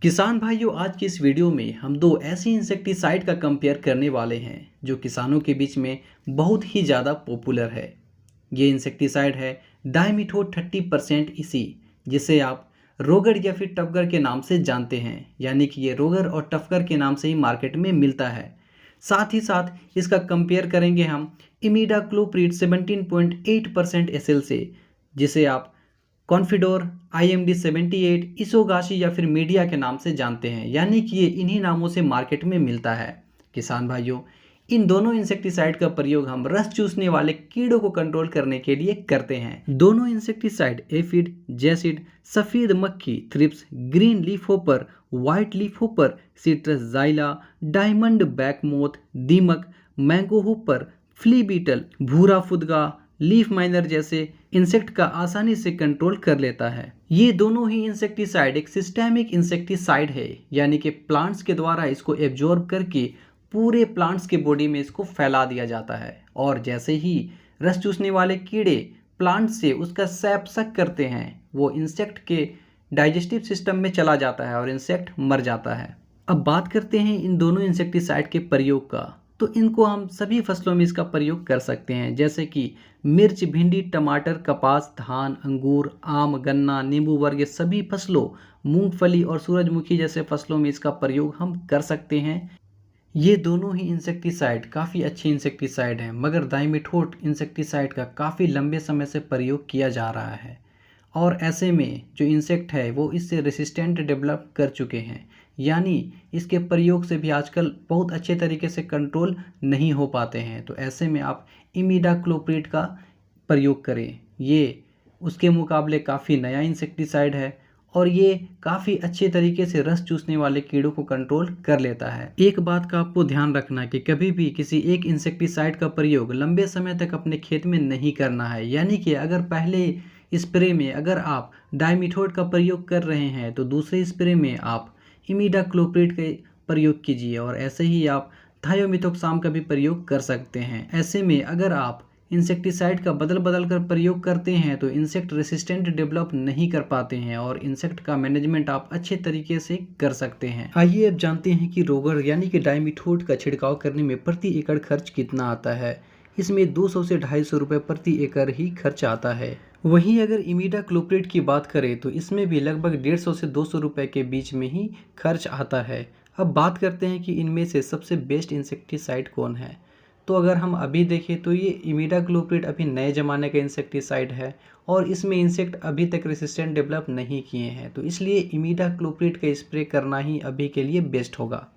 किसान भाइयों, आज की इस वीडियो में हम दो ऐसी इंसेक्टिसाइड का कंपेयर करने वाले हैं जो किसानों के बीच में बहुत ही ज़्यादा पॉपुलर है। ये इंसेक्टिसाइड है डाइमिथोड 30% इसी, जिसे आप रोगर या फिर टफगर के नाम से जानते हैं। यानी कि ये रोगर और टफगर के नाम से ही मार्केट में मिलता है। साथ ही साथ इसका कंपेयर करेंगे हम इमिडाक्लोप्रिड 17.8% एसएल से, जिसे आप कॉन्फिडोर, IMD 78, इसोगाशी या फिर मीडिया के नाम से जानते हैं। यानी कि ये इन्हीं नामों से मार्केट में मिलता है। किसान भाइयों, इन दोनों इंसेक्टिसाइड का प्रयोग हम रस चूसने वाले कीड़ों को कंट्रोल करने के लिए करते हैं। दोनों इंसेक्टिसाइड एफिड, जैसिड, सफ़ेद मक्खी, thrips, green leaf hopper, white leaf hopper, citrus psylla, diamondback moth, दीमक, मैंगो होपर, फ्ली बीटल, भूरा फुदगा, लीफ माइनर जैसे इंसेक्ट का आसानी से कंट्रोल कर लेता है। ये दोनों ही इंसेक्टिसाइड एक सिस्टेमिक इंसेक्टिसाइड है, यानी कि प्लांट्स के द्वारा इसको एब्जॉर्ब करके पूरे प्लांट्स के बॉडी में इसको फैला दिया जाता है। और जैसे ही रस चूसने वाले कीड़े प्लांट से उसका सैप सक करते हैं, वो इंसेक्ट के डाइजेस्टिव सिस्टम में चला जाता है और इंसेक्ट मर जाता है। अब बात करते हैं इन दोनों इंसेक्टिसाइड के प्रयोग का। तो इनको हम सभी फसलों में इसका प्रयोग कर सकते हैं, जैसे कि मिर्च, भिंडी, टमाटर, कपास, धान, अंगूर, आम, गन्ना, नींबू वर्ग ये सभी फसलों, मूंगफली और सूरजमुखी जैसे फसलों में इसका प्रयोग हम कर सकते हैं। ये दोनों ही इंसेक्टिसाइड काफ़ी अच्छे इंसेक्टिसाइड हैं, मगर डाइमिथोड इंसेक्टिसाइड का काफ़ी लंबे समय से प्रयोग किया जा रहा है और ऐसे में जो इंसेक्ट है वो इससे रेसिस्टेंट डेवलप कर चुके हैं। यानी इसके प्रयोग से भी आजकल बहुत अच्छे तरीके से कंट्रोल नहीं हो पाते हैं। तो ऐसे में आप इमिडाक्लोप्रिड का प्रयोग करें। ये उसके मुकाबले काफ़ी नया इंसेक्टिसाइड है और ये काफ़ी अच्छे तरीके से रस चूसने वाले कीड़ों को कंट्रोल कर लेता है। एक बात का आपको ध्यान रखना कि कभी भी किसी एक इंसेक्टिसाइड का प्रयोग लंबे समय तक अपने खेत में नहीं करना है। यानी कि अगर पहले स्प्रे में अगर आप डाइमिथोड का प्रयोग कर रहे हैं तो दूसरे स्प्रे में आप इमिडाक्लोप्रिड का प्रयोग कीजिए और ऐसे ही आप थायोमिथोक्साम का भी प्रयोग कर सकते हैं। ऐसे में अगर आप इंसेक्टिसाइड का बदल बदल कर प्रयोग करते हैं तो इंसेक्ट रेसिस्टेंट डेवलप नहीं कर पाते हैं और इंसेक्ट का मैनेजमेंट आप अच्छे तरीके से कर सकते हैं। आइए अब जानते हैं कि रोगर यानी कि डाइमिथोड का छिड़काव करने में प्रति एकड़ खर्च कितना आता है। इसमें 200 से 250 रुपये प्रति एकड़ ही खर्च आता है। वहीं अगर इमिडाक्लोप्रिड की बात करें तो इसमें भी लगभग 150 से 200 रुपये के बीच में ही खर्च आता है। अब बात करते हैं कि इनमें से सबसे बेस्ट इंसेक्टिसाइड कौन है। तो अगर हम अभी देखें तो ये इमिडाक्लोप्रिड अभी नए ज़माने का इंसेक्टिसाइड है और इसमें इंसेक्ट अभी तक रेसिस्टेंट डेवलप नहीं किए हैं, तो इसलिए इमिडाक्लोप्रिड का स्प्रे करना ही अभी के लिए बेस्ट होगा।